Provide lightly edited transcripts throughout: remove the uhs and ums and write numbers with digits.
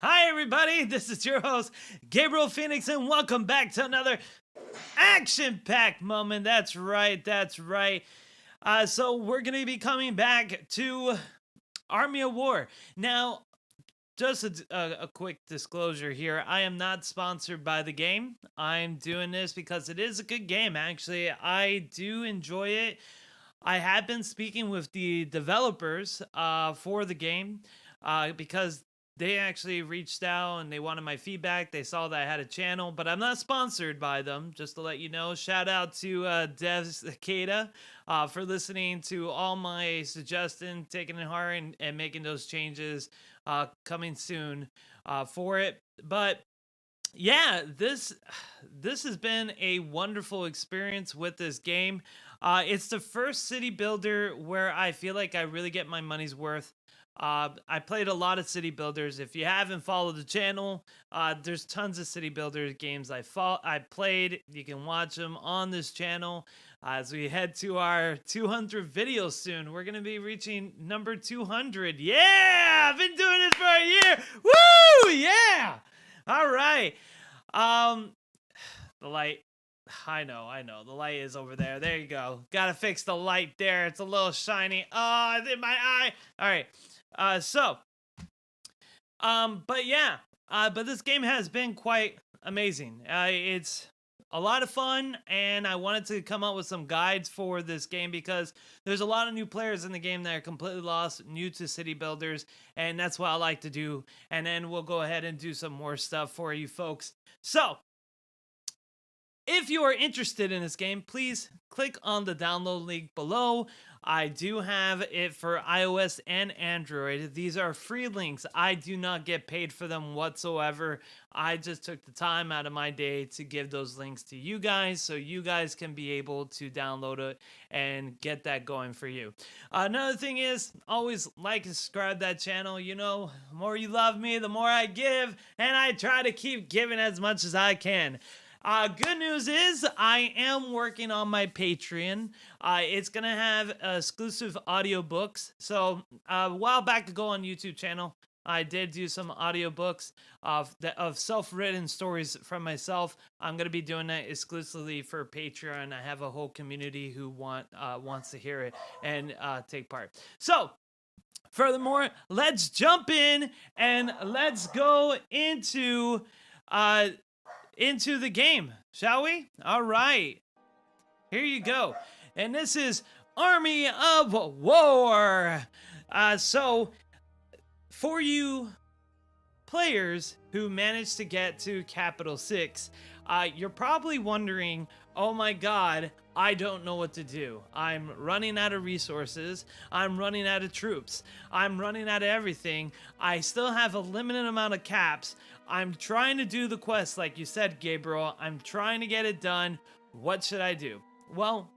Hi, everybody. This is your host, Gabriel Phoenix, and welcome back to another action-packed moment. That's right. That's right. So we're going to be coming back to Army of War. Now, just a quick disclosure here. I am not sponsored by the game. I'm doing this because it is a good game, actually. I do enjoy it. I have been speaking with the developers for the game because they actually reached out and they wanted my feedback. They saw that I had a channel, but I'm not sponsored by them, just to let you know. Shout out to Devs Cicada for listening to all my suggestions, taking it hard, and making those changes coming soon for it. But yeah, this has been a wonderful experience with this game. It's the first city builder where I feel like I really get my money's worth. I played a lot of city builders. If you haven't followed the channel, there's tons of city builder games I played. You can watch them on this channel. As we head to our 200 videos soon, we're going to be reaching number 200. Yeah, I've been doing this for a year. Woo, yeah. All right. The light. I know. The light is over there. There you go. Gotta fix the light there. It's a little shiny. Oh, it's in my eye. All right. But yeah. But this game has been quite amazing. It's a lot of fun, and I wanted to come up with some guides for this game because there's a lot of new players in the game that are completely lost, new to city builders, and that's what I like to do. And then we'll go ahead and do some more stuff for you folks. So, if you are interested in this game, please click on the download link below. I do have it for iOS and Android. These are free links. I do not get paid for them whatsoever. I just took the time out of my day to give those links to you guys so you guys can be able to download it and get that going for you. Another thing is, always like and subscribe to that channel. You know, the more you love me, the more I give, and I try to keep giving as much as I can. Good news is I am working on my Patreon. It's going to have exclusive audiobooks. So a while back ago on YouTube channel, I did do some audiobooks of self-written stories from myself. I'm going to be doing that exclusively for Patreon. I have a whole community who wants to hear it and take part. So, furthermore, let's jump in and let's go into the game, shall we? All right, here you go. And this is Army of War. So for you players who managed to get to Capital 6, you're probably wondering, oh my god, I don't know what to do. I'm running out of resources. I'm running out of troops. I'm running out of everything. I still have a limited amount of caps. I'm trying to do the quest like you said, Gabriel. I'm trying to get it done. What should I do? Well,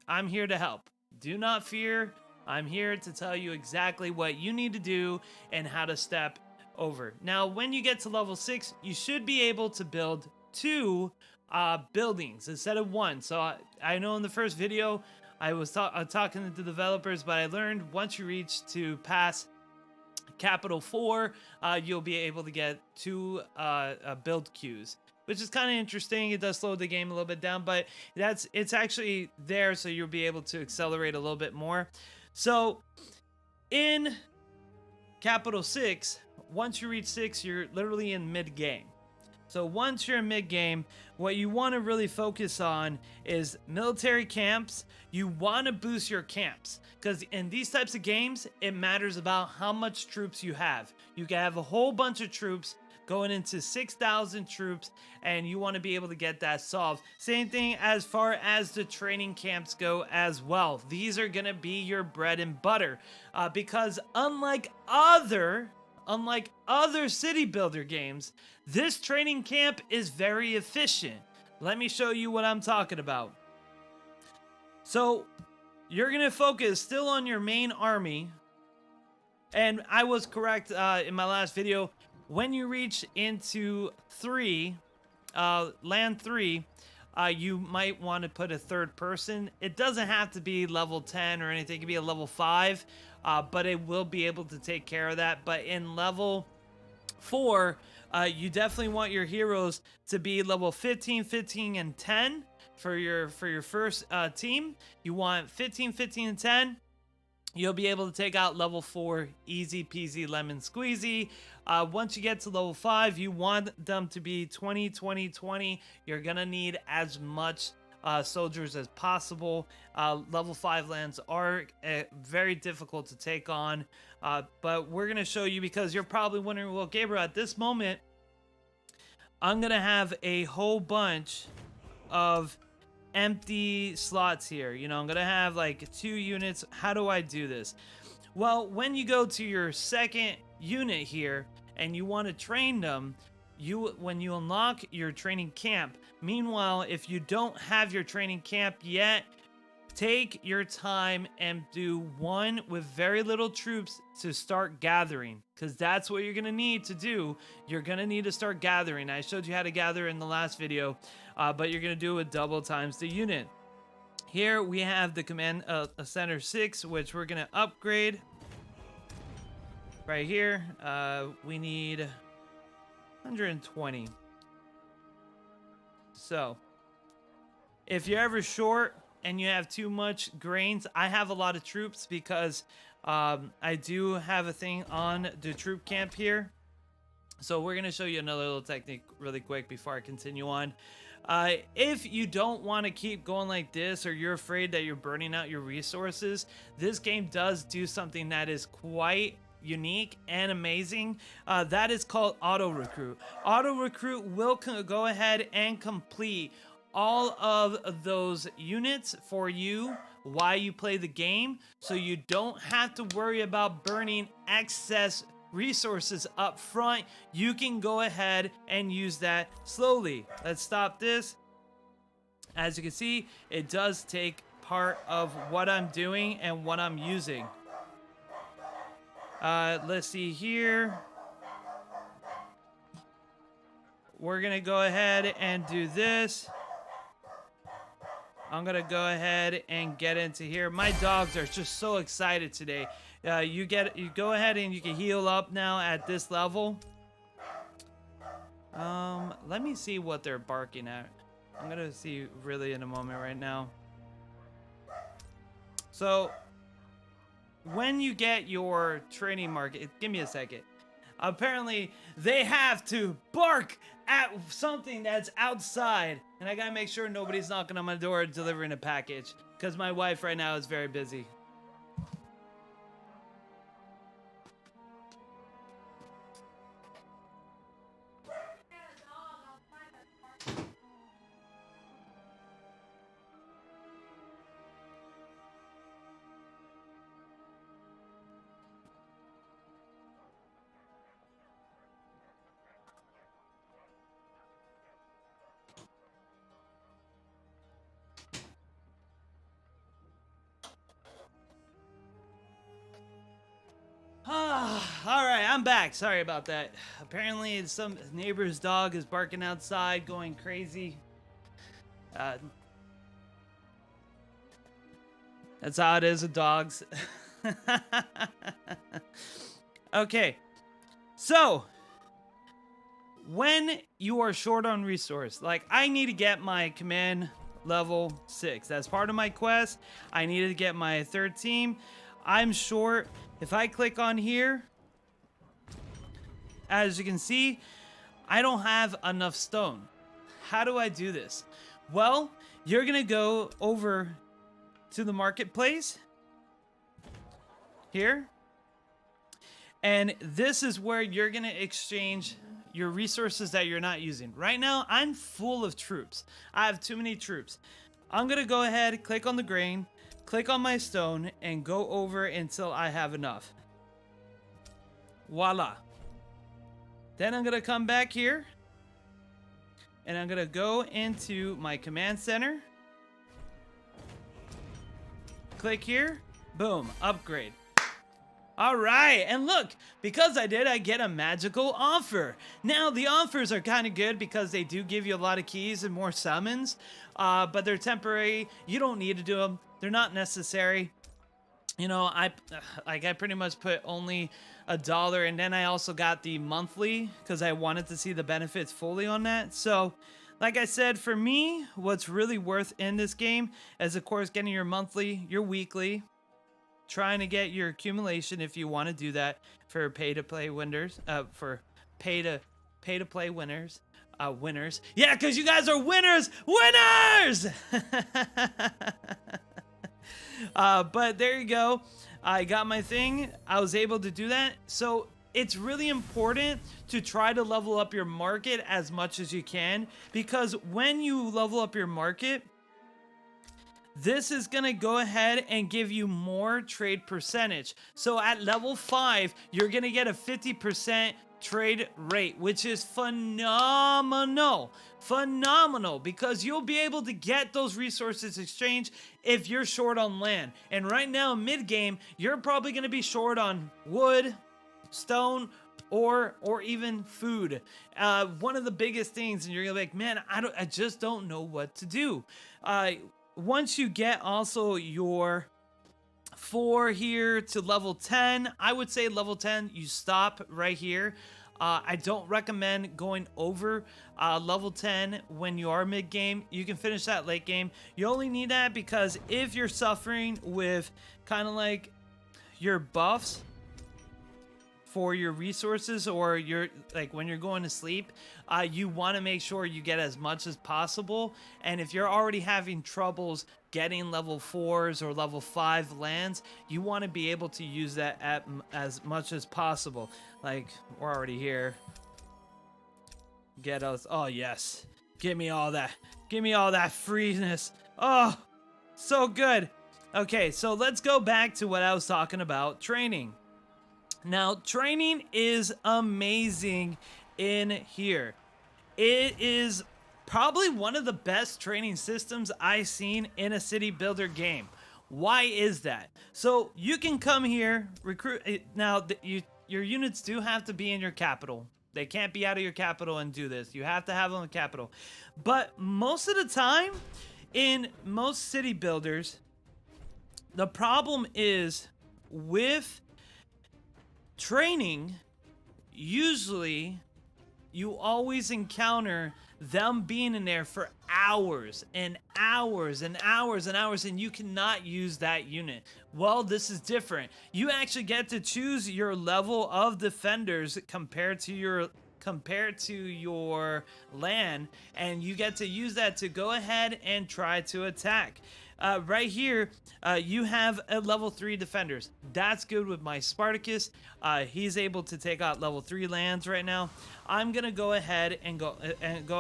I'm here to help. Do not fear. I'm here to tell you exactly what you need to do and how to step over. Now, when you get to level 6, you should be able to build 2 buildings instead of 1. So I know in the first video I was talking to the developers, but I learned once you reach to pass Capital 4, you'll be able to get 2 build queues, which is kind of interesting. It does slow the game a little bit down, but it's actually there, so you'll be able to accelerate a little bit more. So in Capital 6, once you reach 6, you're literally in mid-game. So once you're in mid-game, what you want to really focus on is military camps. You want to boost your camps because in these types of games, it matters about how much troops you have. You can have a whole bunch of troops going into 6,000 troops, and you want to be able to get that solved. Same thing as far as the training camps go as well. These are going to be your bread and butter because unlike other city builder games, this training camp is very efficient. Let me show you what I'm talking about. So you're going to focus still on your main army. And I was correct in my last video. When you reach into land 3, you might want to put a third person. It doesn't have to be level 10 or anything. It can be a level 5, but it will be able to take care of that. But in level 4, you definitely want your heroes to be level 15, 15, and 10 for your first team. You want 15, 15, and 10. You'll be able to take out level 4 easy peasy lemon squeezy. Once you get to level 5, you want them to be 20, 20, 20. You're gonna need as much soldiers as possible. Level 5 lands are very difficult to take on, but we're gonna show you, because you're probably wondering, well, Gabriel, at this moment I'm gonna have a whole bunch of empty slots here. You know, I'm gonna have like 2 units. How do I do this? Well, when you go to your second unit here and you want to train them, when you unlock your training camp. Meanwhile, if you don't have your training camp yet, take your time and do one with very little troops to start gathering, because that's what you're gonna need to do. You're gonna need to start gathering. I showed you how to gather in the last video, but you're gonna do it double times the unit. Here we have the command center 6, which we're gonna upgrade right here. We need 120. So if you're ever short and you have too much grains, I have a lot of troops because I do have a thing on the troop camp here. So we're gonna show you another little technique really quick before I continue on. If you don't want to keep going like this, or you're afraid that you're burning out your resources, this game does do something that is quite unique and amazing. That is called auto recruit. Auto recruit will go ahead and complete all of those units for you while you play the game, so you don't have to worry about burning excess resources up front. You can go ahead and use that slowly. Let's stop this. As you can see, it does take part of what I'm doing and what I'm using. Let's see here. We're gonna go ahead and do this. I'm gonna go ahead and get into here. My dogs are just so excited today. You go ahead and you can heal up now at this level. Let me see what they're barking at. I'm gonna see really in a moment right now. So when you get your training market, give me a second. Apparently they have to bark at something that's outside, and I gotta make sure nobody's knocking on my door delivering a package, because my wife right now is very busy. All right, I'm back. Sorry about that. Apparently, some neighbor's dog is barking outside, going crazy. That's how it is with dogs. Okay, so when you are short on resource, like I need to get my command level 6. That's part of my quest. I needed to get my 3rd team. I'm short. If I click on here, as you can see, I don't have enough stone. How do I do this? Well, you're gonna go over to the marketplace here, and this is where you're gonna exchange your resources that you're not using. Right now, I'm full of troops. I have too many troops. I'm gonna go ahead, click on the grain, click on my stone, and go over until I have enough. Voila. Then I'm gonna come back here, and I'm gonna go into my command center. Click here, boom, upgrade. All right, and look, because I did, I get a magical offer. Now, the offers are kind of good because they do give you a lot of keys and more summons, but they're temporary. You don't need to do them. They're not necessary. you know, I pretty much put only $1, and then I also got the monthly because I wanted to see the benefits fully on that. So like I said, for me, what's really worth in this game is, of course, getting your monthly, your weekly, trying to get your accumulation if you want to do that for pay to play winners, for pay to play winners. Winners. Yeah, because you guys are winners! Winners! But there you go. I got my thing. I was able to do that. So it's really important to try to level up your market as much as you can, because when you level up your market, this is going to go ahead and give you more trade percentage. So at level 5, you're going to get a 50% trade rate, which is phenomenal. Phenomenal, because you'll be able to get those resources exchanged if you're short on land. And right now, mid game, you're probably going to be short on wood, stone, or even food. One of the biggest things, and you're gonna be like, man, I just don't know what to do. Once you get also your 4 here to level 10, I would say level 10, you stop right here. I don't recommend going over level 10 when you are mid game. You can finish that late game. You only need that because if you're suffering with kind of like your buffs for your resources, or you're like when you're going to sleep, you want to make sure you get as much as possible. And if you're already having troubles getting level 4s or level 5 lands, you want to be able to use that at as much as possible. Like, we're already here. Get us. Oh yes, give me all that. Give me all that freeness. Oh, so good. Okay, so let's go back to what I was talking about, training. Now, training is amazing in here. It is probably one of the best training systems I've seen in a city builder game. Why is that? So you can come here, recruit. Now, your units do have to be in your capital. They can't be out of your capital and do this. You have to have them in capital. But most of the time, in most city builders, the problem is with training, usually you always encounter them being in there for hours and hours and hours and hours, and you cannot use that unit. Well, this is different. You actually get to choose your level of defenders compared to your land, and you get to use that to go ahead and try to attack. Right here, you have a level 3 defenders. That's good with my Spartacus. He's able to take out level 3 lands right now. I'm gonna go ahead and go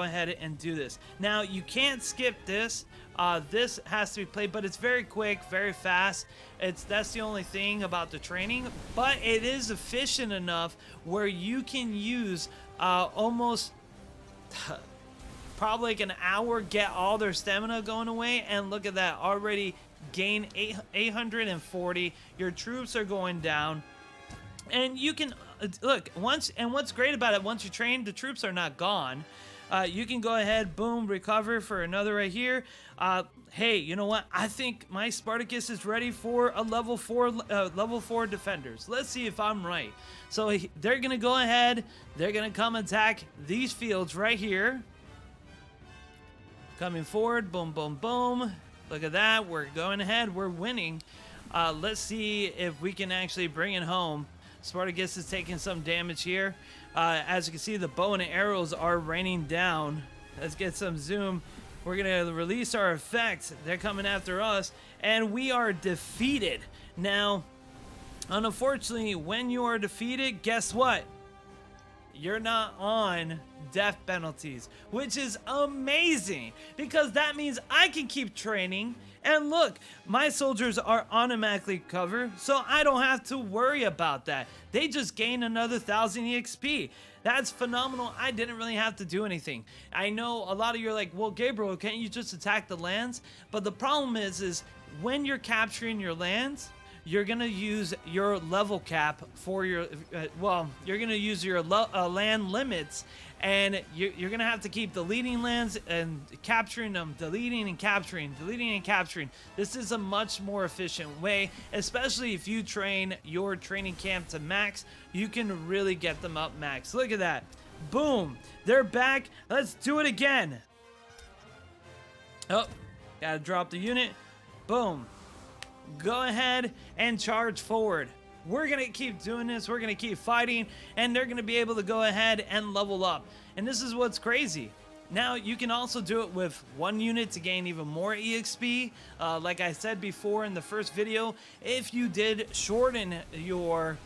ahead and do this. Now you can't skip this. This has to be played, but it's very quick, very fast. That's the only thing about the training, but it is efficient enough where you can use almost probably like an hour, get all their stamina going away, and look at that, already gain 840. Your troops are going down, and you can look once. And what's great about it, once you train, the troops are not gone. You can go ahead, boom, recover for another right here. Hey, you know what? I think my Spartacus is ready for a level 4 defenders. Let's see if I'm right. So they're gonna go ahead. They're gonna come attack these fields right here. Coming forward, boom, boom, boom. Look at that. We're going ahead. We're winning. Let's see if we can actually bring it home. Spartacus is taking some damage here. As you can see, the bow and arrows are raining down. Let's get some zoom. We're going to release our effects. They're coming after us, and we are defeated. Now, unfortunately, when you are defeated, guess what? You're not on death penalties, which is amazing, because that means I can keep training. And look, my soldiers are automatically covered, so I don't have to worry about that. They just gain another 1000 EXP. That's phenomenal. I didn't really have to do anything. I know a lot of you are like, well, Gabriel, can't you just attack the lands? But the problem is when you're capturing your lands, you're gonna use your level cap for your you're gonna use your land limits, and you're gonna have to keep deleting lands and capturing them, deleting and capturing, deleting and capturing. This is a much more efficient way, especially if you train your training camp to max. You can really get them up max. Look at that. Boom, they're back. Let's do it again. Oh, gotta drop the unit. Boom. Go ahead and charge forward. We're gonna keep doing this. We're gonna keep fighting, and they're gonna be able to go ahead and level up. And this is what's crazy. Now you can also do it with one unit to gain even more EXP. Like I said before in the first video, if you did shorten your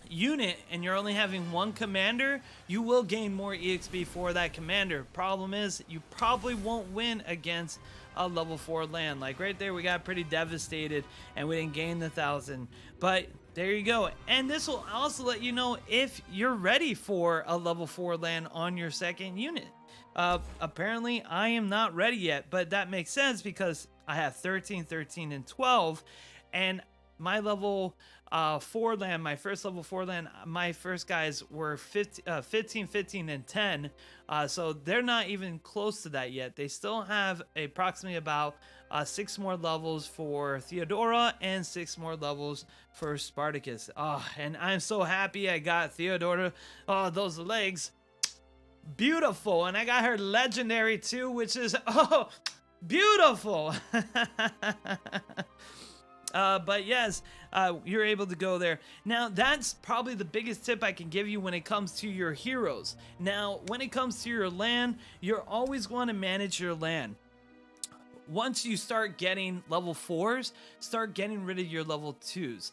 unit and you're only having one commander, you will gain more EXP for that commander. Problem is, you probably won't win against a level 4 land. Like right there, we got pretty devastated and we didn't gain the 1,000. But there you go. And this will also let you know if you're ready for a level 4 land on your second unit. Apparently, I am not ready yet, but that makes sense because I have 13, 13, and 12, and my level 4 land, my first level 4 land, my first guys were 15, 15, and 10. So they're not even close to that yet. They still have approximately about 6 more levels for Theodora and 6 more levels for Spartacus. Oh, and I'm so happy I got Theodora. Oh, those legs. Beautiful. And I got her legendary too, which is, oh, beautiful. But yes, you're able to go there. Now, that's probably the biggest tip I can give you when it comes to your heroes. Now, when it comes to your land, you're always going to manage your land. Once you start getting level 4s, start getting rid of your level 2s.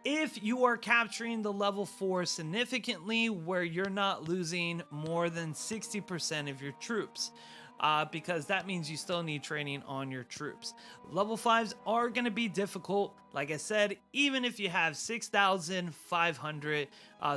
If you are capturing the level 4 significantly, where you're not losing more than 60% of your troops. Because that means you still need training on your troops. Level 5s are going to be difficult. Like I said, even if you have 6,500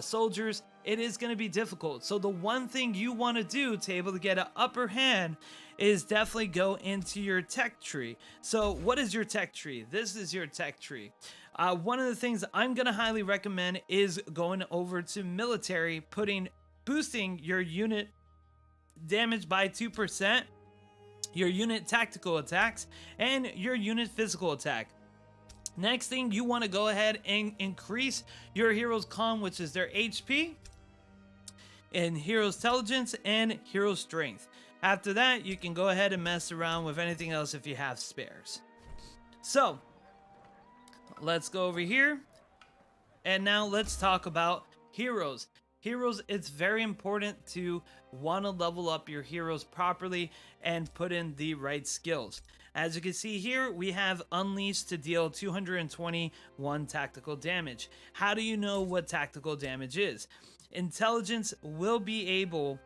soldiers, it is going to be difficult. So the one thing you want to do to be able to get an upper hand is definitely go into your tech tree. So what is your tech tree? This is your tech tree. One of the things I'm going to highly recommend is going over to military, boosting your unit damage by 2%, your unit tactical attacks, and your unit physical attack. Next thing, you want to go ahead and increase your hero's con, which is their HP, and hero's intelligence, and hero's strength. After that, you can go ahead and mess around with anything else if you have spares. So, let's go over here, and now let's talk about heroes. Heroes, it's very important to want to level up your heroes properly and put in the right skills. As you can see here, we have Unleashed to deal 221 tactical damage. How do you know what tactical damage is? Intelligence will be able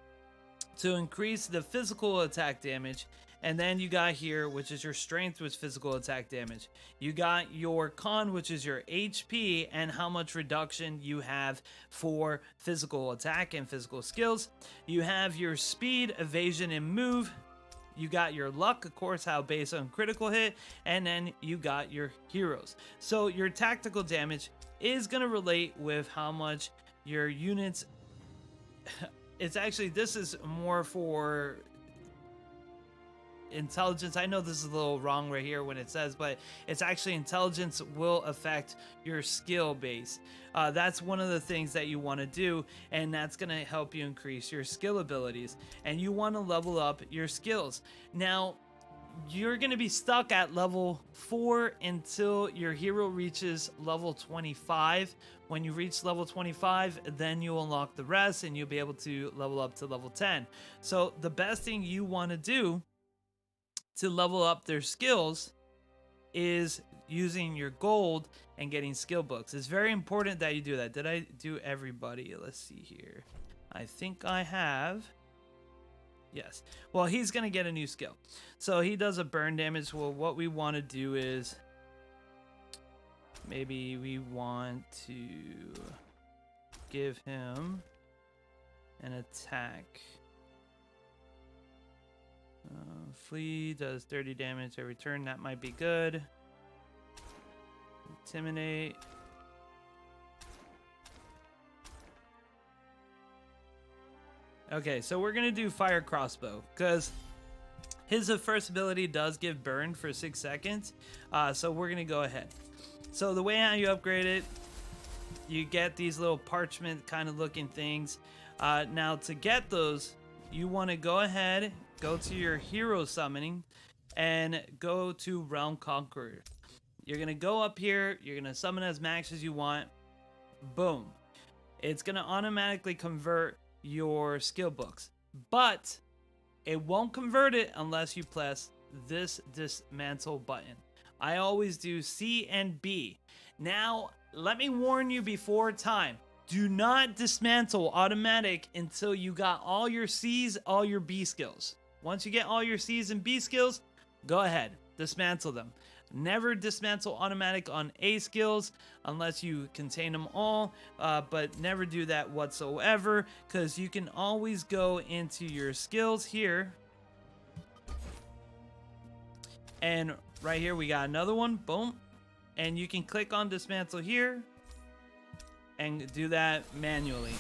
to increase the physical attack damage. And then you got here, which is your strength with physical attack damage. You got your con, which is your HP and how much reduction you have for physical attack and physical skills. You have your speed, evasion, and move. You got your luck, of course, how based on critical hit. And then you got your heroes. So your tactical damage is going to relate with how much your units... It's actually, this is more for... intelligence. I know this is a little wrong right here when it says, but it's actually intelligence will affect your skill base. That's one of the things that you want to do, and that's going to help you increase your skill abilities, and you want to level up your skills. Now, you're going to be stuck at level 4 until your hero reaches level 25. When you reach level 25, then you unlock the rest, and you'll be able to level up to level 10. So the best thing you want to do to level up their skills is using your gold and getting skill books. It's very important that you do that. Did I do everybody? Let's see here. I think I have. Yes. Well, he's going to get a new skill. So he does a burn damage. Well, what we want to do is maybe we want to give him an attack. Flee does 30 damage every turn. That might be good. Intimidate. Okay, so we're gonna do fire crossbow because his first ability does give burn for 6 seconds. So we're gonna go ahead. So the way how you upgrade it, you get these little parchment kind of looking things. Now to get those, you want to go ahead, go to your hero summoning, and go to Realm Conqueror. You're gonna go up here. You're gonna summon as max as you want. Boom. It's gonna automatically convert your skill books, but it won't convert it unless you press this dismantle button. I always do C and B. Now, let me warn you before time. Do not dismantle automatic until you got all your C's, all your B skills. Once you get all your C's and B skills, go ahead, dismantle them. Never dismantle automatic on A skills unless you contain them all, but never do that whatsoever, because you can always go into your skills here. And right here we got another one, boom. And you can click on dismantle here and do that manually.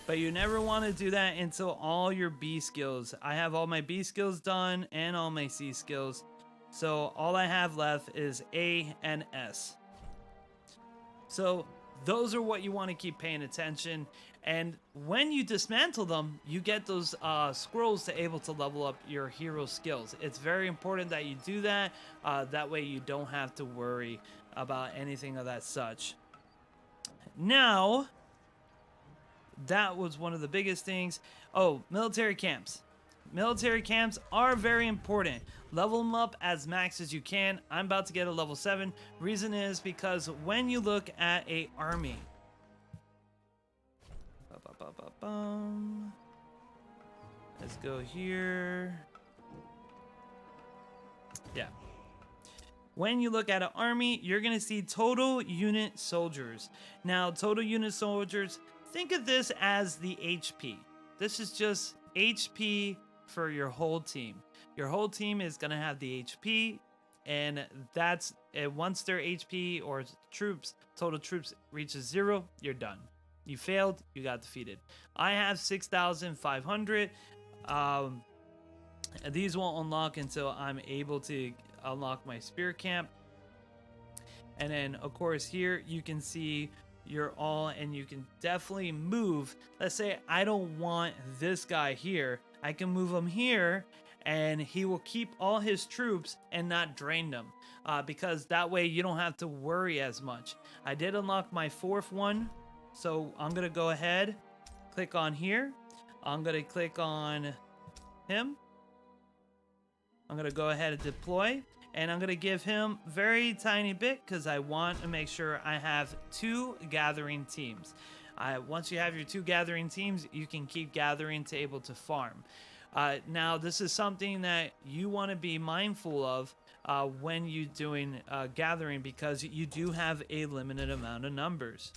But you never want to do that until all your B skills. I have all my B skills done and all my C skills. So all I have left is A and S. So those are what you want to keep paying attention. And when you dismantle them, you get those scrolls to able to level up your hero skills. It's very important that you do that. That way you don't have to worry about anything of that such. Now, that was one of the biggest things. Oh, military camps. Military camps are very important. Level them up as max as you can. I'm about to get a level 7. Reason is because when you look at a army, let's go here. Yeah. When you look at an army, you're going to see total unit soldiers. Now, total unit soldiers, think of this as the HP. This is just HP for your whole team. Your whole team is going to have the HP, and that's once their HP or troops, total troops reaches 0, you're done. You failed, you got defeated. I have 6,500. These won't unlock until I'm able to unlock my spear camp. And then of course here you can see your all, and you can definitely move. Let's say I don't want this guy here, I can move him here and he will keep all his troops and not drain them, because that way you don't have to worry as much. I did unlock my 4th one, so I'm gonna go ahead, click on here, I'm gonna click on him, I'm gonna go ahead and deploy, and I'm gonna give him very tiny bit because I want to make sure I have 2 gathering teams. Once you have your 2 gathering teams, you can keep gathering to able to farm. Now, this is something that you want to be mindful of when you're doing gathering, because you do have a limited amount of numbers,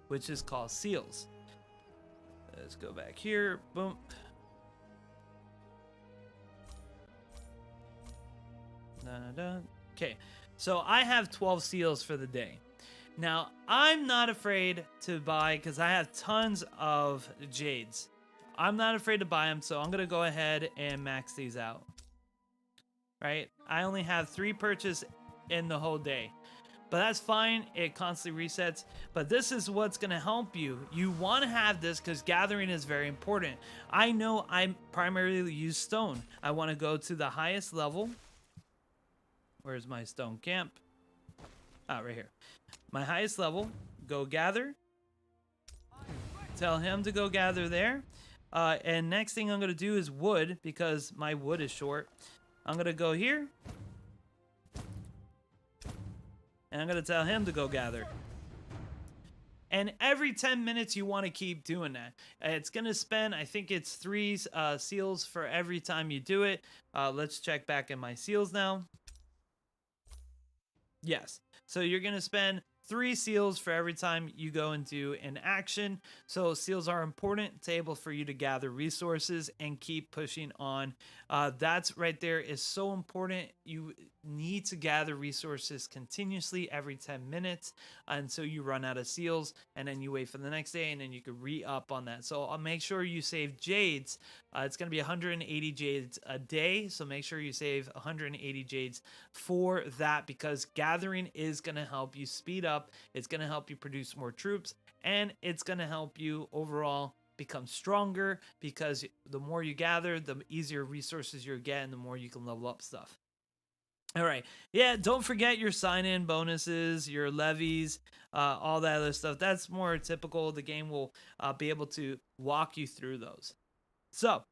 which is called seals. Let's go back here. Boom. Okay, so I have 12 seals for the day. Now, I'm not afraid to buy, because I have tons of jades. I'm not afraid to buy them, so I'm going to go ahead and max these out. Right? I only have 3 purchase in the whole day. But that's fine. It constantly resets. But this is what's going to help you. You want to have this because gathering is very important. I know I primarily use stone. I want to go to the highest level. Where's my stone camp? Ah, right here. My highest level. Go gather. Tell him to go gather there. And next thing I'm going to do is wood, because my wood is short. I'm going to go here. And I'm going to tell him to go gather. And every 10 minutes you want to keep doing that. It's going to spend, I think it's 3 seals for every time you do it. Let's check back in my seals now. Yes. So you're going to spend 3 seals for every time you go and do an action. So seals are important to able for you to gather resources and keep pushing on. That's right there is so important. need to gather resources continuously every 10 minutes until you run out of seals, and then you wait for the next day, and then you can re-up on that. So I'll make sure you save jades. It's going to be 180 jades a day, so make sure you save 180 jades for that, because gathering is going to help you speed up. It's going to help you produce more troops, and it's going to help you overall become stronger, because the more you gather, the easier resources you get, and the more you can level up stuff. All right. Yeah, don't forget your sign-in bonuses, your levies, all that other stuff. That's more typical. The game will be able to walk you through those. So,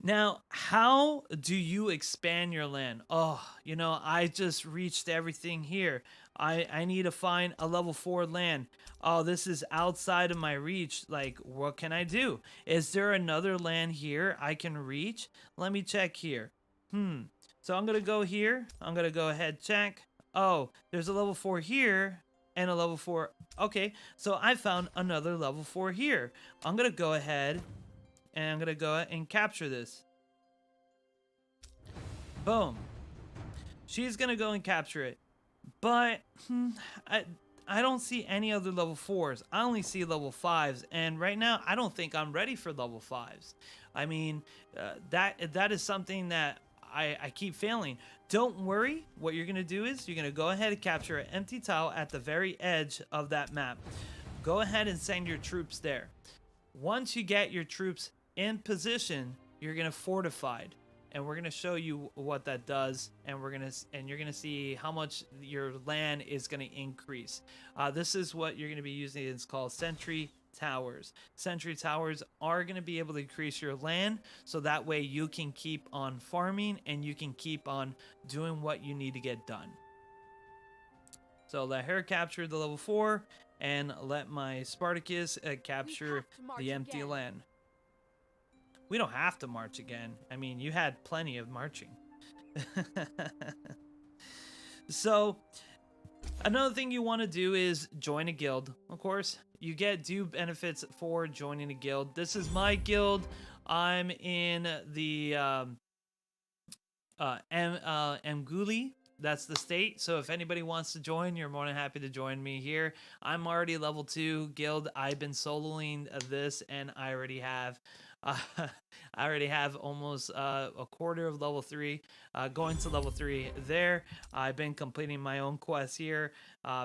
now, how do you expand your land? Oh, I just reached everything here. I need to find a level 4 land. Oh, this is outside of my reach. Like, what can I do? Is there another land here I can reach? Let me check here. So I'm going to go here. I'm going to go ahead, check. Oh, there's a level 4 here and a level 4. Okay, so I found another level 4 here. I'm going to go ahead and I'm going to go and capture this. Boom. She's going to go and capture it. But I don't see any other level 4s. I only see level 5s. And right now, I don't think I'm ready for level 5s. I mean, that is something that I keep failing. Don't worry. What you're going to do is you're going to go ahead and capture an empty tile at the very edge of that map. Go ahead and send your troops there. Once you get your troops in position, you're going to fortified. And we're going to show you what that does, and you're going to see how much your land is going to increase. This is what you're going to be using. It's called Sentry Towers. Sentry Towers are going to be able to increase your land, so that way you can keep on farming and you can keep on doing what you need to get done. So let her capture the level 4, and let my Spartacus capture the empty land. We don't have to march again. I mean, you had plenty of marching. So, another thing you want to do is join a guild. Of course, you get due benefits for joining a guild. This is my guild. I'm in the Mguli. That's the state. So if anybody wants to join, you're more than happy to join me here. I'm already level 2 guild. I've been soloing this, and I already have almost a quarter of level 3, going to level 3 there. I've been completing my own quests here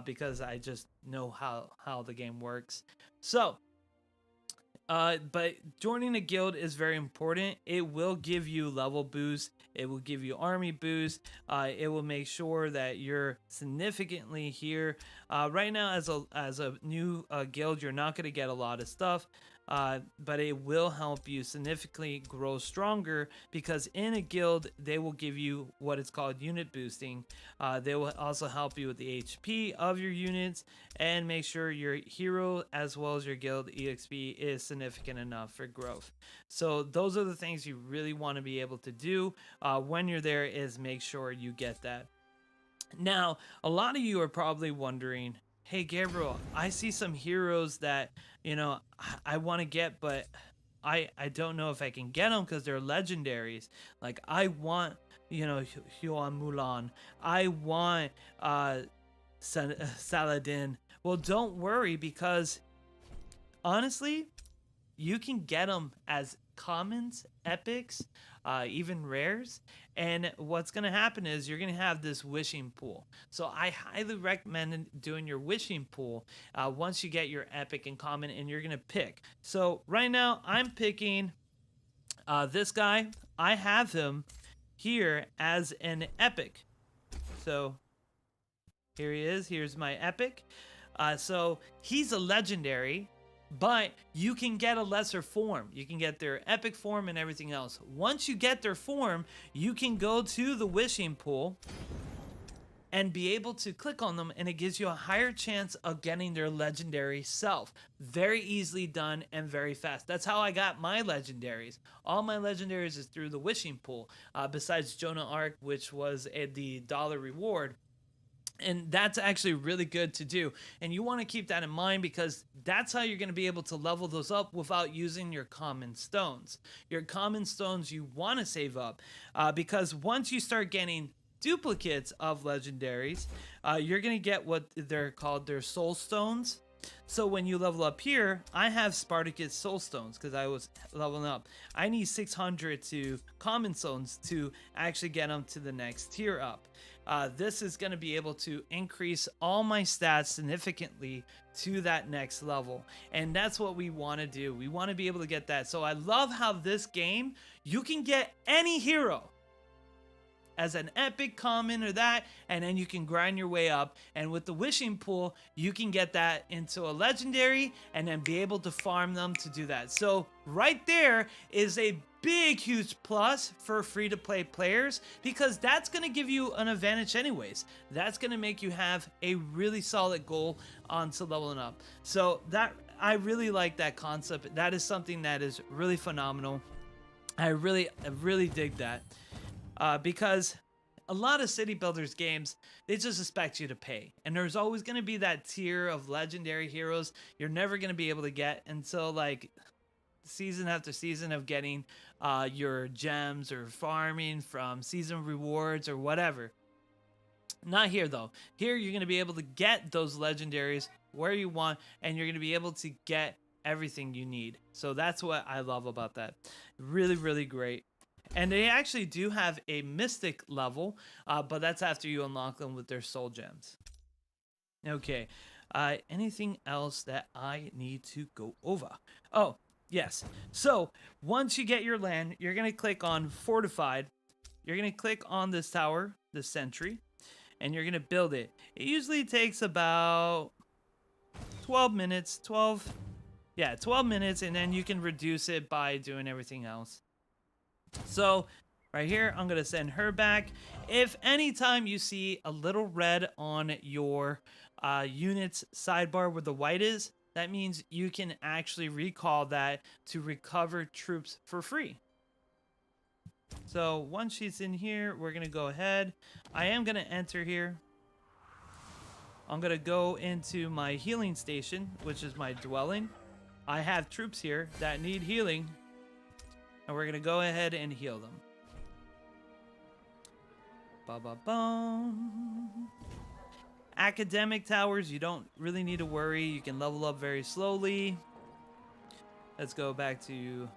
because I just know how the game works. So, but joining a guild is very important. It will give you level boost. It will give you army boost. It will make sure that you're significantly here. Right now, as a new guild, you're not going to get a lot of stuff. But it will help you significantly grow stronger, because in a guild, they will give you what is called unit boosting. They will also help you with the HP of your units, and make sure your hero as well as your guild EXP is significant enough for growth. So those are the things you really want to be able to do when you're there, is make sure you get that. Now, a lot of you are probably wondering, hey Gabriel, I see some heroes that I want to get, but I don't know if I can get them because they're legendaries. Like, I want Huan Mulan, I want Saladin. Well, don't worry, because honestly, you can get them as commons, epics, even rares. And what's going to happen is you're going to have this wishing pool. So I highly recommend doing your wishing pool once you get your epic and common, and you're going to pick. So right now I'm picking this guy. I have him here as an epic. So here he is. Here's my epic. So he's a legendary, but you can get a lesser form. You can get their epic form and everything else. Once you get their form, you can go to the wishing pool and be able to click on them, and it gives you a higher chance of getting their legendary self. Very easily done and very fast. That's how I got my legendaries. All my legendaries is through the wishing pool, besides Jonah Arc, which was the dollar reward. And that's actually really good to do. And you want to keep that in mind, because that's how you're going to be able to level those up without using your common stones. Your common stones you want to save up, because once you start getting duplicates of legendaries, you're going to get what they're called their soul stones. So when you level up here, I have Spartacus soul stones because I was leveling up. I need 600 to common stones to actually get them to the next tier up. This is going to be able to increase all my stats significantly to that next level. And that's what we want to do. We want to be able to get that. So I love how this game, you can get any hero as an epic common or that, and then you can grind your way up. And with the wishing pool, you can get that into a legendary and then be able to farm them to do that. So right there is a big huge plus for free-to-play players, because that's going to give you an advantage anyways. That's going to make you have a really solid goal onto leveling up. So that, I really like that concept. That is something that is really phenomenal. I really dig that. Because a lot of city builders games, they just expect you to pay. And there's always going to be that tier of legendary heroes you're never going to be able to get until like season after season of getting your gems or farming from season rewards or whatever. Not here though. Here you're going to be able to get those legendaries where you want, and you're going to be able to get everything you need. So that's what I love about that. Really, really great. And they actually do have a mystic level, but that's after you unlock them with their soul gems. Okay, anything else that I need to go over? Oh, yes. So once you get your land, you're going to click on Fortified. You're going to click on this tower, the Sentry, and you're going to build it. It usually takes about 12 minutes, 12 minutes, and then you can reduce it by doing everything else. So right here, I'm going to send her back. If anytime you see a little red on your unit's sidebar where the white is, that means you can actually recall that to recover troops for free. So once she's in here, we're going to go ahead. I am going to enter here. I'm going to go into my healing station, which is my dwelling. I have troops here that need healing. And we're going to go ahead and heal them. Ba-ba-bum. Academic towers, you don't really need to worry. You can level up very slowly. Let's go back to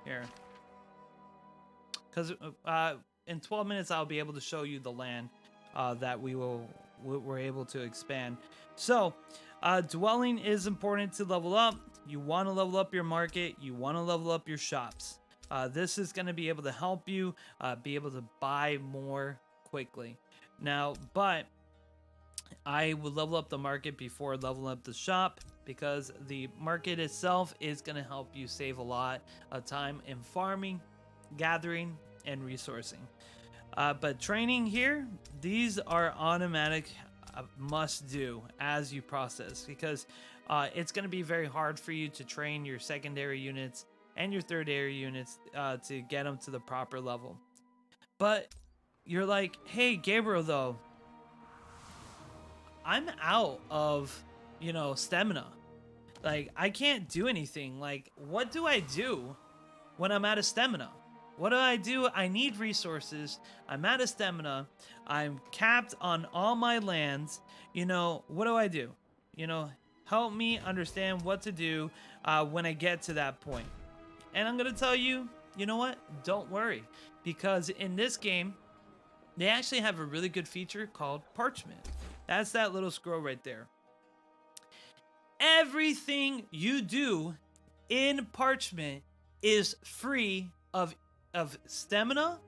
here. Because in 12 minutes, I'll be able to show you the land that we're able to expand. So, dwelling is important to level up. You want to level up your market. You want to level up your shops. This is going to be able to help you be able to buy more quickly. Now, but I would level up the market before leveling up the shop, because the market itself is going to help you save a lot of time in farming, gathering, and resourcing. But training here, these are automatic must do as you process, because it's going to be very hard for you to train your secondary units and your third area units to get them to the proper level. But you're like, hey, Gabriel, though, I'm out of, stamina. Like, I can't do anything. Like, what do I do when I'm out of stamina? What do? I need resources. I'm out of stamina. I'm capped on all my lands. What do I do? Help me understand what to do when I get to that point. And I'm going to tell you, you know what? Don't worry. Because in this game, they actually have a really good feature called Parchment. That's that little scroll right there. Everything you do in Parchment is free of stamina,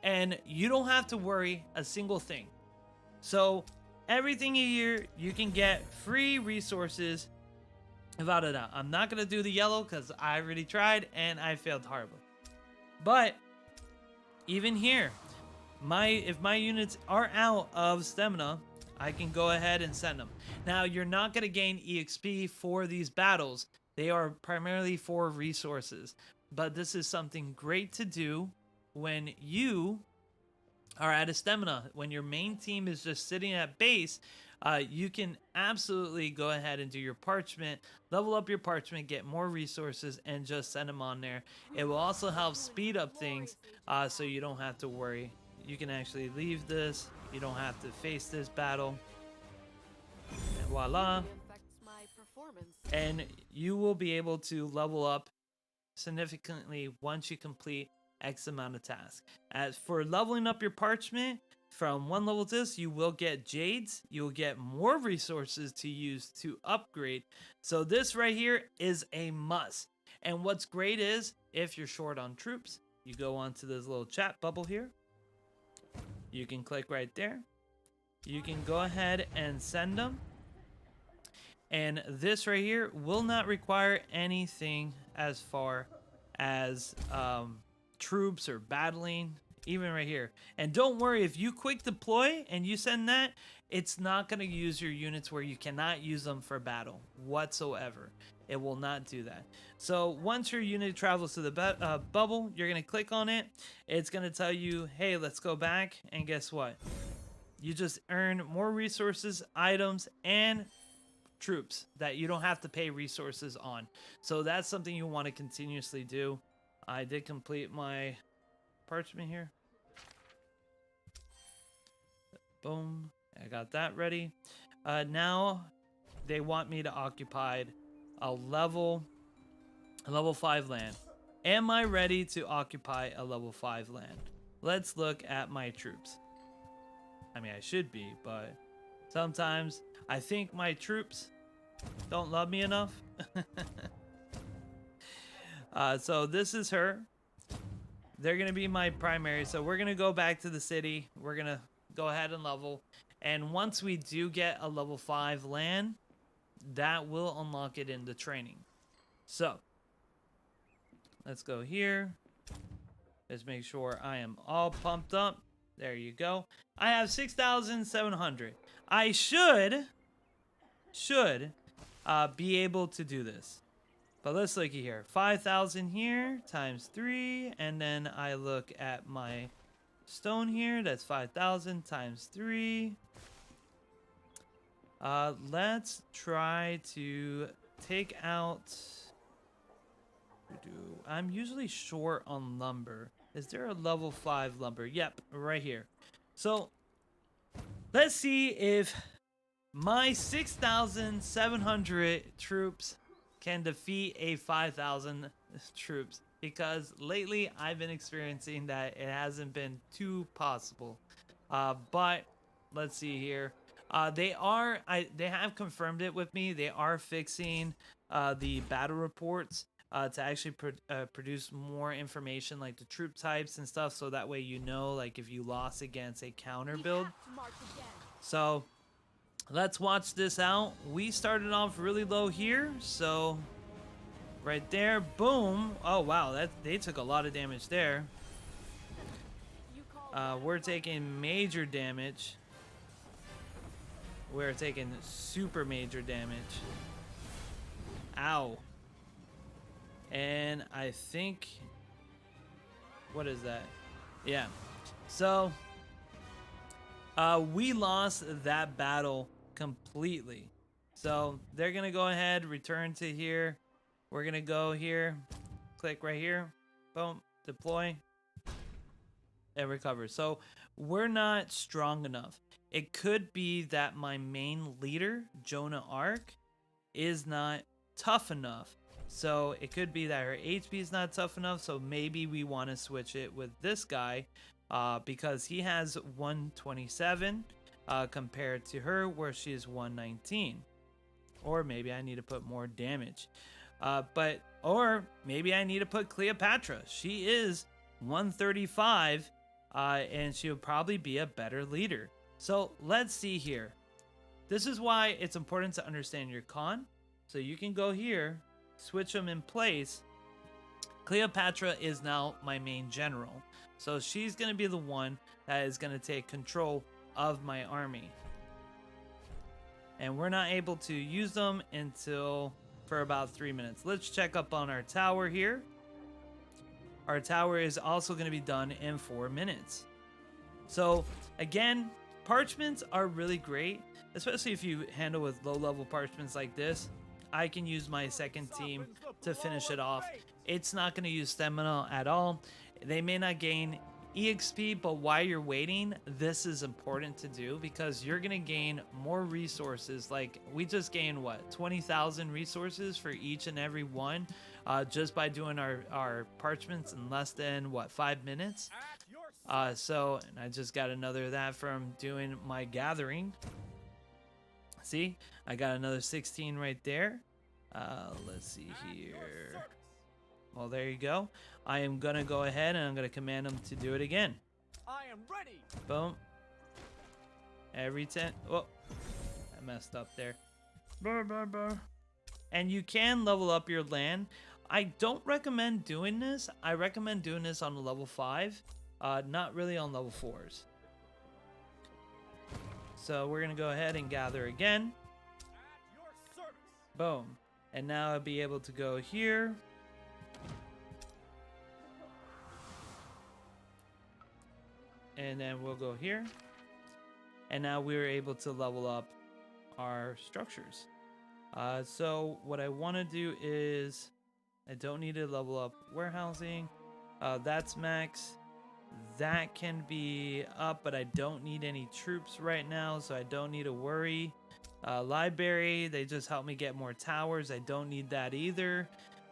and you don't have to worry a single thing. So everything here, you can get free resources without a doubt. I'm not going to do the yellow because I already tried and I failed horribly. But even here, if my units are out of stamina, I can go ahead and send them. Now, you're not going to gain EXP for these battles. They are primarily for resources. But this is something great to do when you are out of stamina. When your main team is just sitting at base, you can absolutely go ahead and do your parchment, level up your parchment, get more resources, and just send them on there. It will also help speed up things, so you don't have to worry. You can actually leave this. You don't have to face this battle. And voila. And you will be able to level up significantly once you complete X amount of tasks. As for leveling up your parchment, from one level to this, you will get jades. You'll get more resources to use to upgrade. So this right here is a must. And what's great is, if you're short on troops, you go onto this little chat bubble here. You can click right there. You can go ahead and send them. And this right here will not require anything as far as troops or battling, even right here. And don't worry, if you quick deploy and you send that, it's not going to use your units where you cannot use them for battle whatsoever. It will not do that. So once your unit travels to the bubble, you're going to click on it. It's going to tell you, hey, let's go back. And guess what? You just earn more resources, items, and troops that you don't have to pay resources on. So that's something you want to continuously do. I did complete my parchment here. Boom. I got that ready. Now they want me to occupy a level 5 land. Am I ready to occupy a level 5 land? Let's look at my troops. I mean, I should be, but sometimes I think my troops don't love me enough. So this is her. They're going to be my primary. So we're going to go back to the city. We're going to go ahead and level. And once we do get a level 5 land, that will unlock it in the training. So let's go here. Let's make sure I am all pumped up. There you go. I have 6,700. I should be able to do this. But let's look here. 5,000 here times 3. And then I look at my stone here. That's 5,000 times 3. Let's try to take out... I'm usually short on lumber. Is there a level 5 lumber? Yep, right here. So let's see if my 6,700 troops can defeat a 5,000 troops, because lately I've been experiencing that it hasn't been too possible. But let's see here. They have confirmed it with me. They are fixing the battle reports to actually produce more information, like the troop types and stuff, so that way you know, like, if you lost against a counter build. So let's watch this out. We started off really low here, so right there, boom. Oh wow, they took a lot of damage there. We're taking major damage. We're taking super major damage. Ow. And I think, what is that? Yeah. So we lost that battle completely. So they're gonna go ahead, return to here. We're gonna go here, click right here, boom, deploy, and recover. So we're not strong enough. It could be that my main leader, Jonah Ark, is not tough enough. So it could be that her HP is not tough enough. So maybe we want to switch it with this guy, because he has 127 compared to her, where she is 119. Or maybe I need to put more damage. Or maybe I need to put Cleopatra. She is 135, and she'll probably be a better leader. So let's see here. This is why it's important to understand your con. So you can go here, switch them in place. Cleopatra is now my main general. So she's going to be the one that is going to take control of my army. And we're not able to use them until for about 3 minutes. Let's check up on our tower here. Our tower is also going to be done in 4 minutes. So again, parchments are really great, especially if you handle with low-level parchments like this. I can use my second team to finish it off. It's not going to use stamina at all. They may not gain EXP, but while you're waiting, this is important to do because you're going to gain more resources. Like, we just gained, what, 20,000 resources for each and every one just by doing our parchments in less than, what, 5 minutes? So, and I just got another of that from doing my gathering. See, I got another 16 right there. Let's see here. Well, there you go. I am going to go ahead and I'm going to command them to do it again. I am ready. Boom. Every 10. Oh, I messed up there. Burr, burr, burr. And you can level up your land. I don't recommend doing this. I recommend doing this on level 5. Not really on level 4s. So we're going to go ahead and gather again. At your service. Boom. And now I'll be able to go here. And then we'll go here. And now we're able to level up our structures. So what I want to do is, I don't need to level up warehousing. That's max. That can be up, but I don't need any troops right now, so I don't need to worry. Library, they just help me get more towers. I don't need that either.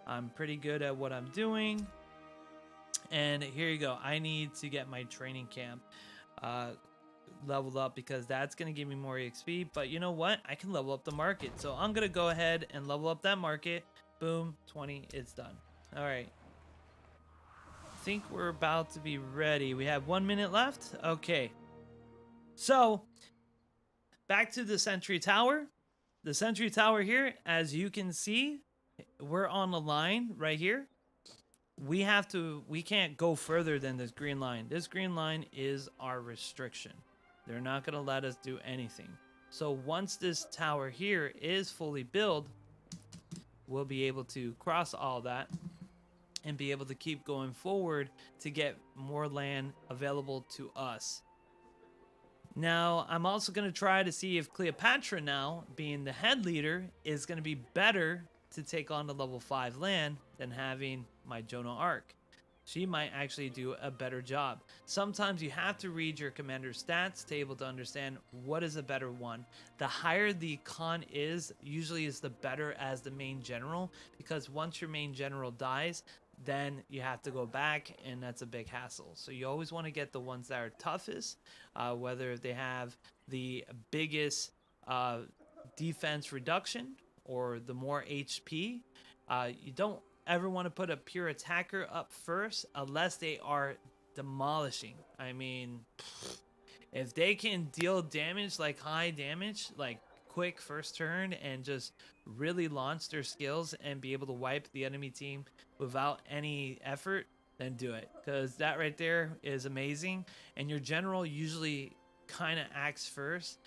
I'm pretty good at what I'm doing. And here you go. I need to get my training camp leveled up because that's going to give me more EXP. But you know what? I can level up the market. So I'm going to go ahead and level up that market. Boom, 20, it's done. All right. I think we're about to be ready. We have 1 minute left. Okay. So back to the Sentry Tower. The Sentry Tower here, as you can see, we're on the line right here. We can't go further than this green line. This green line is our restriction. They're not going to let us do anything. So once this tower here is fully built, we'll be able to cross all that and be able to keep going forward to get more land available to us. Now, I'm also going to try to see if Cleopatra now, being the head leader, is going to be better to take on the level 5 land than having my Joan of Arc. She might actually do a better job. Sometimes you have to read your commander's stats to be able to understand what is a better one. The higher the con is, usually is the better as the main general, because once your main general dies, then you have to go back, and that's a big hassle. So you always want to get the ones that are toughest, whether they have the biggest defense reduction or the more HP. You don't ever want to put a pure attacker up first unless they are demolishing. I mean, if they can deal damage, like high damage, like quick first turn, and just really launch their skills and be able to wipe the enemy team without any effort, then do it, because that right there is amazing. And your general usually kind of acts first,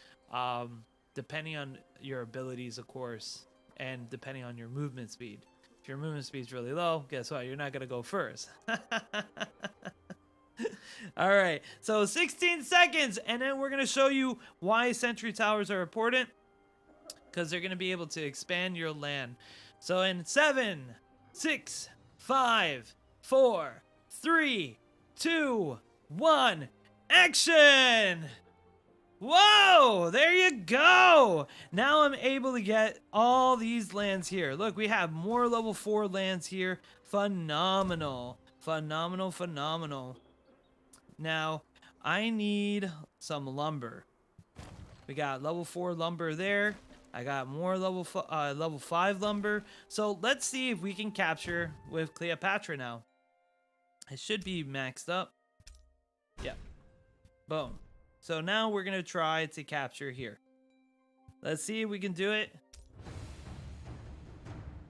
depending on your abilities, of course, and depending on your movement speed. If your movement speed is really low, guess what? You're not going to go first. All right, so 16 seconds, and then we're going to show you why Sentry Towers are important, because they're going to be able to expand your land. So in 7, 6, 5, 4, 3, 2, 1, action! Whoa, there you go. Now I'm able to get all these lands here. Look, we have more level 4 lands here. Phenomenal. Phenomenal, phenomenal. Now, I need some lumber. We got level 4 lumber there. I got more level 5 lumber. So let's see if we can capture with Cleopatra now. It should be maxed up. Yep. Boom. So now we're going to try to capture here. Let's see if we can do it.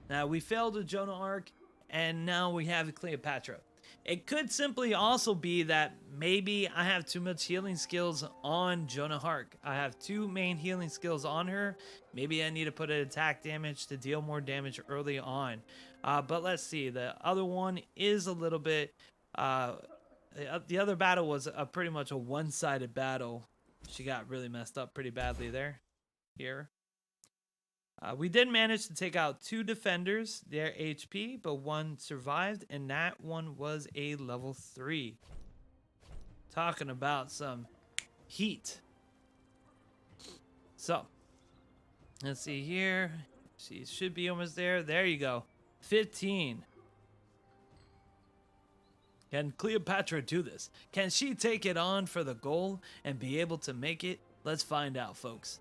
Now we failed with Joan of Arc, and now we have Cleopatra. It could simply also be that maybe I have too much healing skills on Joan of Arc. I have 2 main healing skills on her. Maybe I need to put an attack damage to deal more damage early on. But let's see. The other one is a little bit... the other battle was pretty much a one-sided battle. She got really messed up pretty badly there. Here. We did manage to take out 2 defenders, their HP, but 1 survived, and that one was a level 3. Talking about some heat. So, let's see here. She should be almost there. There you go. 15. Can Cleopatra do this? Can she take it on for the goal and be able to make it? Let's find out, folks.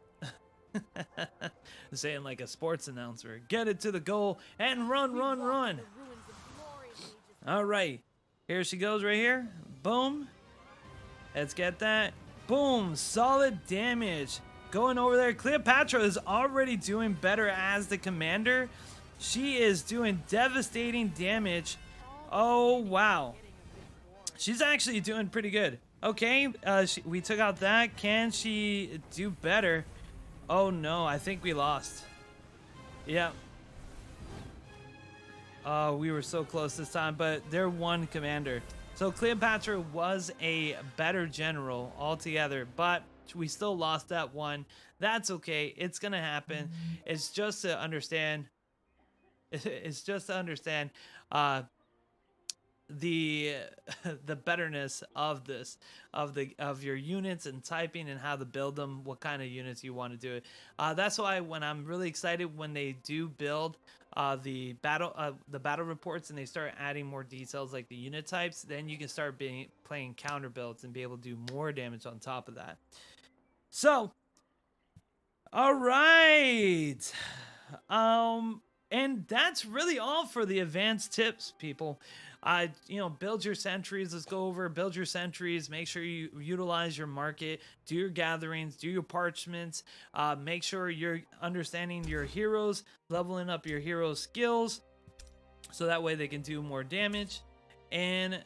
Saying like a sports announcer. Get it to the goal and run, run, run. All right. Here she goes right here. Boom. Let's get that. Boom. Solid damage. Going over there. Cleopatra is already doing better as the commander. She is doing devastating damage. Oh, wow. She's actually doing pretty good. Okay. We took out that. Can she do better? Oh no, I think we lost. Yeah. We were so close this time, but they're 1 commander. So Cleopatra was a better general altogether, but we still lost that 1. That's okay. It's gonna happen. It's just to understand. It's just to understand the betterness of this, of your units and typing and how to build them, what kind of units you want to do it. That's why when I'm really excited when they do build the battle reports and they start adding more details like the unit types, then you can start playing counter builds and be able to do more damage on top of that. So, all right. And that's really all for the advanced tips, people. Build your sentries. Let's go over, build your sentries. Make sure you utilize your market. Do your gatherings. Do your parchments. Make sure you're understanding your heroes, leveling up your hero skills, so that way they can do more damage. And,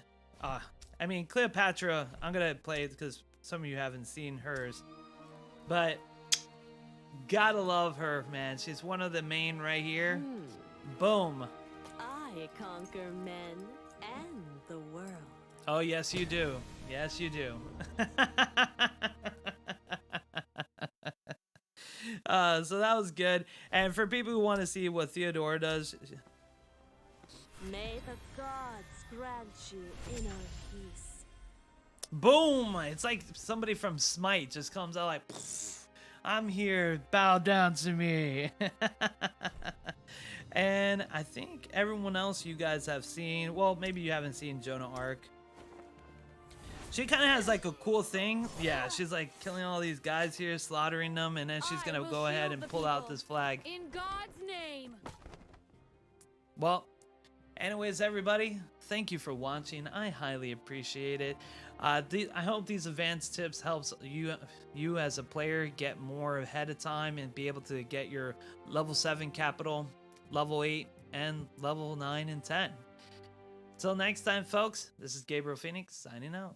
Cleopatra, I'm going to play it because some of you haven't seen hers. But gotta love her, man. She's one of the main right here. Boom. I conquer men and the world. Oh, yes, you do. Yes, you do. So that was good. And for people who want to see what Theodora does, May the gods grant you inner peace. boom! It's like somebody from Smite just comes out like, I'm here, bow down to me. And I think everyone else you guys have seen, well, maybe you haven't seen Jonah Arc. She kind of has like a cool thing. Yeah, she's like killing all these guys here, slaughtering them, and then she's going to go ahead and pull out this flag. In God's name. Well, anyways, everybody, thank you for watching. I highly appreciate it. I hope these advanced tips helps you as a player get more ahead of time and be able to get your level 7 capital, level 8, and level 9 and 10. Till next time, folks, this is Gabriel Phoenix signing out.